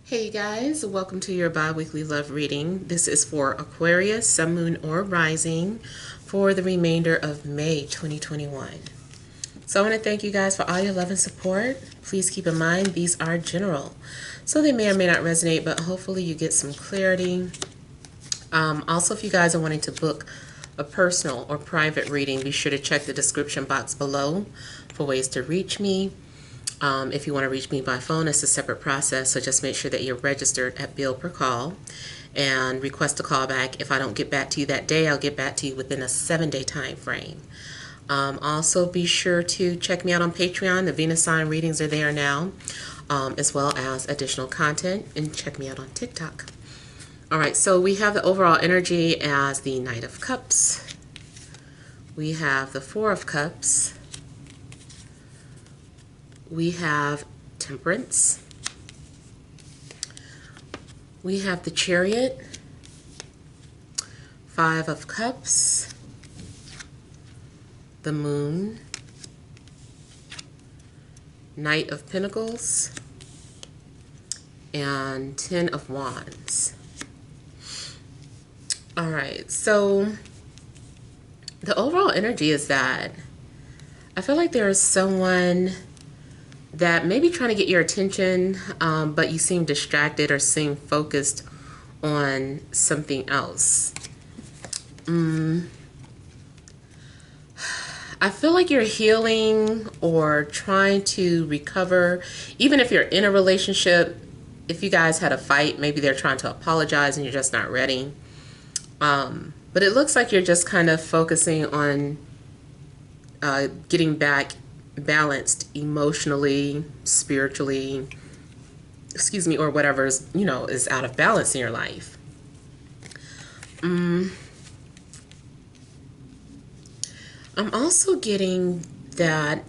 Hey you guys, welcome to your bi-weekly love reading. This is for Aquarius, Sun, Moon, or Rising for the remainder of May 2021. So I want to thank you guys for all your love and support. Please keep in mind these are general, so they may or may not resonate, but hopefully you get some clarity. Also, if you guys are wanting to book a personal or private reading, be sure to check the description box below for ways to reach me. If you want to reach me by phone, it's a separate process, so just make sure that you're registered at bill per call and request a callback. If I don't get back to you that day, I'll get back to you within a 7-day time frame. Also, be sure to check me out on Patreon. The Venus sign readings are there now, as well as additional content, and check me out on TikTok. All right, so we have the overall energy as the Knight of Cups. We have the Four of Cups. We have Temperance. We have the Chariot, Five of Cups, the Moon, Knight of Pentacles, and Ten of Wands. All right, so the overall energy is that I feel like there is someone that may be trying to get your attention, but you seem distracted or seem focused on something else. I feel like you're healing or trying to recover. Even if you're in a relationship, if you guys had a fight, maybe they're trying to apologize and you're just not ready. But it looks like you're just kind of focusing on getting back balanced emotionally, spiritually, or whatever's, is out of balance in your life. I'm also getting that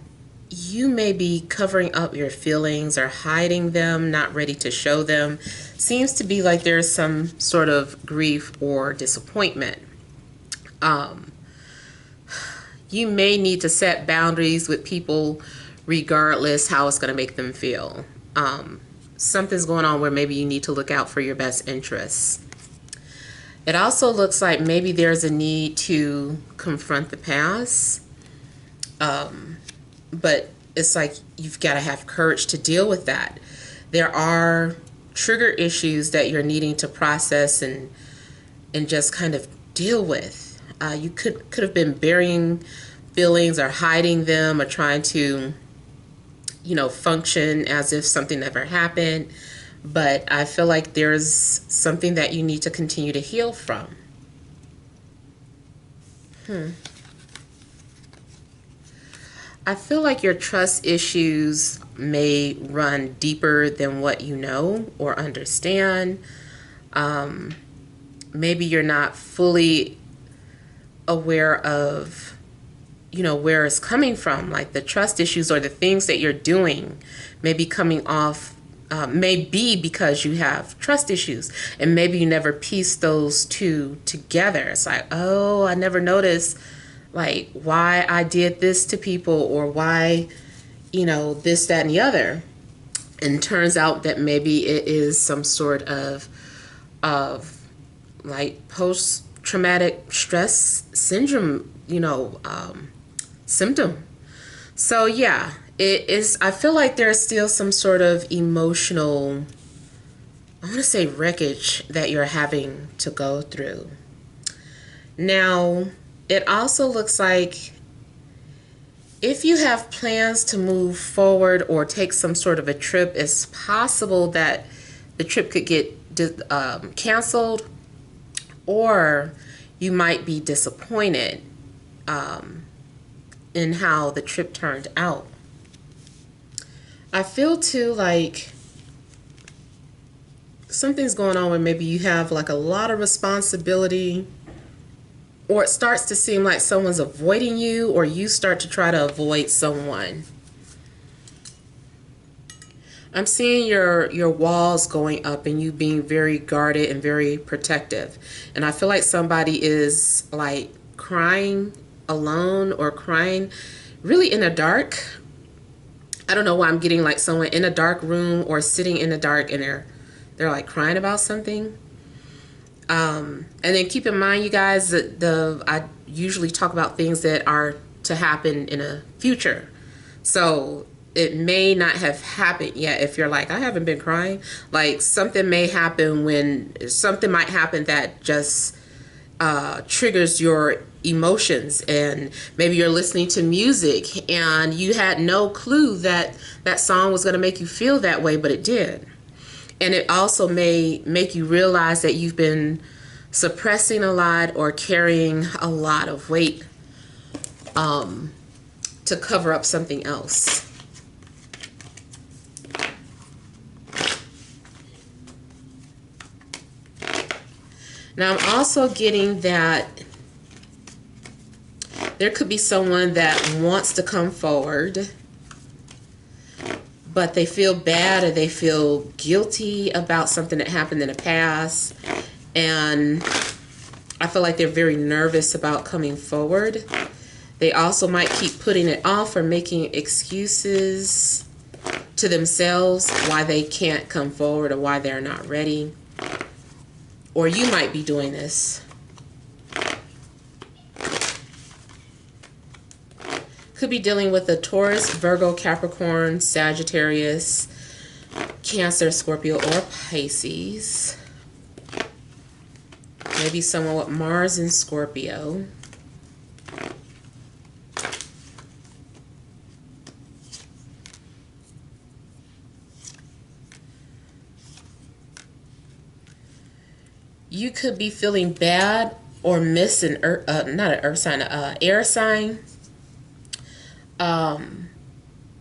you may be covering up your feelings or hiding them, not ready to show them. Seems to be like there's some sort of grief or disappointment. You may need to set boundaries with people regardless how it's going to make them feel. Something's going on where maybe you need to look out for your best interests. It also looks like maybe there's a need to confront the past. But it's like you've got to have courage to deal with that. There are trigger issues that you're needing to process and just kind of deal with. You could have been burying feelings or hiding them or trying to, function as if something never happened. But I feel like there's something that you need to continue to heal from. I feel like your trust issues may run deeper than what you know or understand. Maybe you're not fully aware of, where it's coming from. Like the trust issues or the things that you're doing may be coming off, may be because you have trust issues, and maybe you never piece those two together. It's like, oh, I never noticed like why I did this to people, or why, this, that, and the other. And turns out that maybe it is some sort of like post-traumatic stress syndrome, symptom. So yeah, it is. I feel like there's still some sort of emotional, I want to say, wreckage that you're having to go through. Now, it also looks like if you have plans to move forward or take some sort of a trip, it's possible that the trip could get canceled, or you might be disappointed in how the trip turned out. I feel too like something's going on where maybe you have like a lot of responsibility, or it starts to seem like someone's avoiding you, or you start to try to avoid someone. I'm seeing your walls going up and you being very guarded and very protective. And I feel like somebody is like crying alone, or crying really in the dark. I don't know why I'm getting like someone in a dark room or sitting in the dark, and they're they're like crying about something. And then keep in mind, you guys, that I usually talk about things that are to happen in a future. So it may not have happened yet. If you're like, I haven't been crying, like something may happen something might happen that just triggers your emotions, and maybe you're listening to music and you had no clue that that song was going to make you feel that way, but it did. And it also may make you realize that you've been suppressing a lot or carrying a lot of weight to cover up something else. Now I'm also getting that there could be someone that wants to come forward, but they feel bad or they feel guilty about something that happened in the past. And I feel like they're very nervous about coming forward. They also might keep putting it off or making excuses to themselves why they can't come forward or why they're not ready. Or you might be doing this. Could be dealing with a Taurus, Virgo, Capricorn, Sagittarius, Cancer, Scorpio, or Pisces. Maybe someone with Mars in Scorpio. You could be feeling bad or miss an air sign.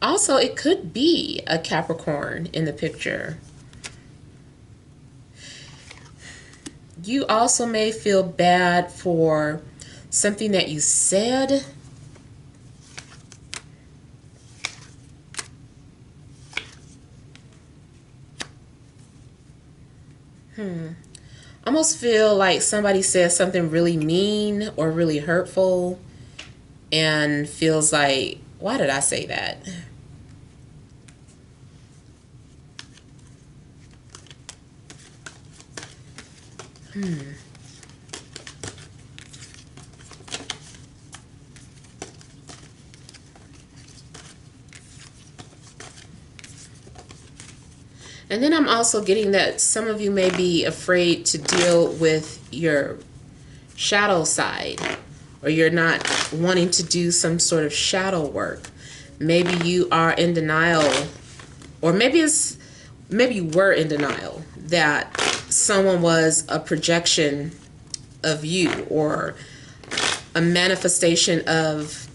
Also, it could be a Capricorn in the picture. You also may feel bad for something that you said. Almost feel like somebody says something really mean or really hurtful and feels like, why did I say that? And then I'm also getting that some of you may be afraid to deal with your shadow side, or you're not wanting to do some sort of shadow work. Maybe you are in denial, or maybe you were in denial that someone was a projection of you or a manifestation of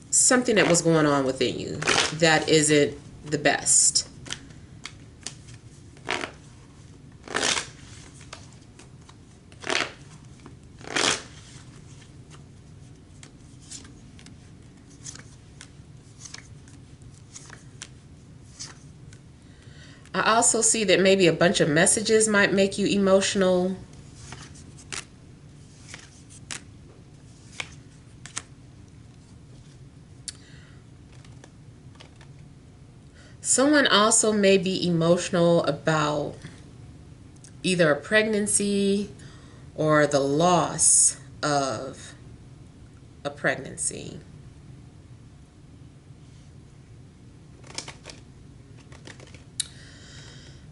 something that was going on within you that isn't the best. I also see that maybe a bunch of messages might make you emotional. Someone also may be emotional about either a pregnancy or the loss of a pregnancy.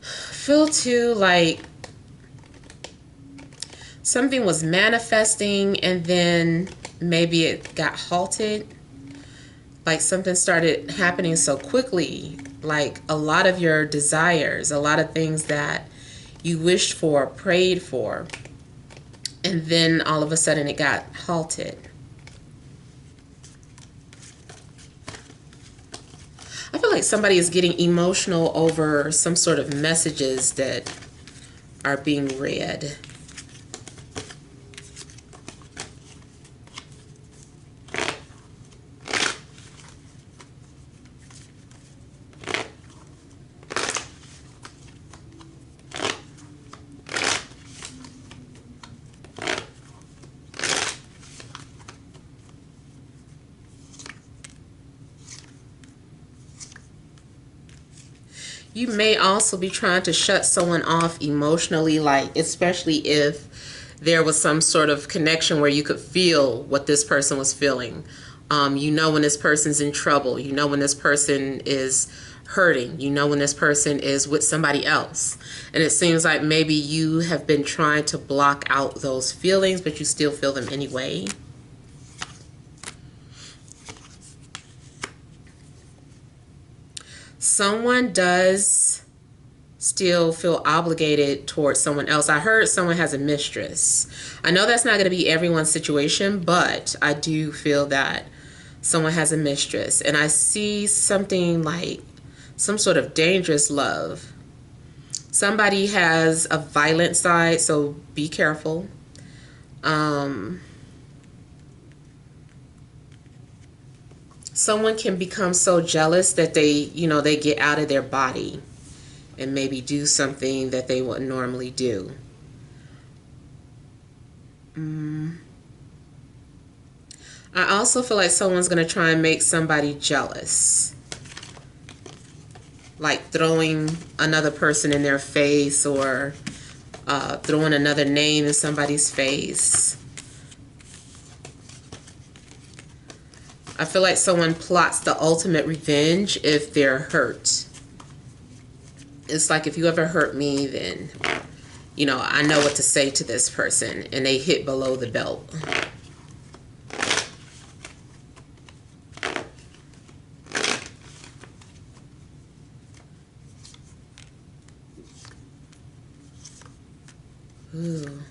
Feel too like something was manifesting and then maybe it got halted. Like something started happening so quickly, like a lot of your desires, a lot of things that you wished for, prayed for, and then all of a sudden it got halted. I feel like somebody is getting emotional over some sort of messages that are being read. You may also be trying to shut someone off emotionally, like especially if there was some sort of connection where you could feel what this person was feeling. You know when this person's in trouble. You know when this person is hurting. You know when this person is with somebody else. And it seems like maybe you have been trying to block out those feelings, but you still feel them anyway. Someone does still feel obligated towards someone else. I heard someone has a mistress. I know that's not going to be everyone's situation, but I do feel that someone has a mistress. And I see something like some sort of dangerous love. Somebody has a violent side, so be careful. Someone can become so jealous that they get out of their body and maybe do something that they wouldn't normally do. I also feel like someone's going to try and make somebody jealous. Like throwing another person in their face, or throwing another name in somebody's face. I feel like someone plots the ultimate revenge if they're hurt. It's like, if you ever hurt me, then, I know what to say to this person. And they hit below the belt. Ooh.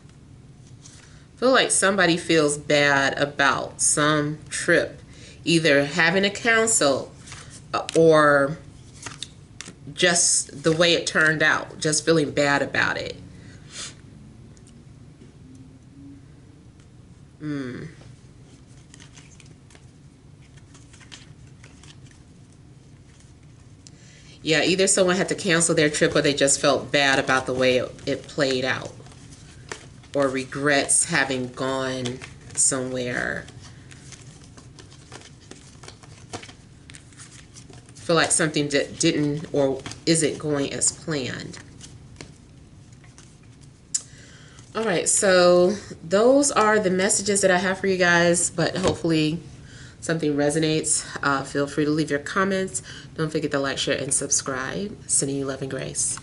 I feel like somebody feels bad about some trip. Either having to cancel or just the way it turned out. Just feeling bad about it. Yeah, either someone had to cancel their trip or they just felt bad about the way it played out. Or regrets having gone somewhere. Feel like something that didn't or isn't going as planned. All right, so those are the messages that I have for you guys, but hopefully something resonates. Feel free to leave your comments. Don't forget to like, share, and subscribe. Sending you love and grace.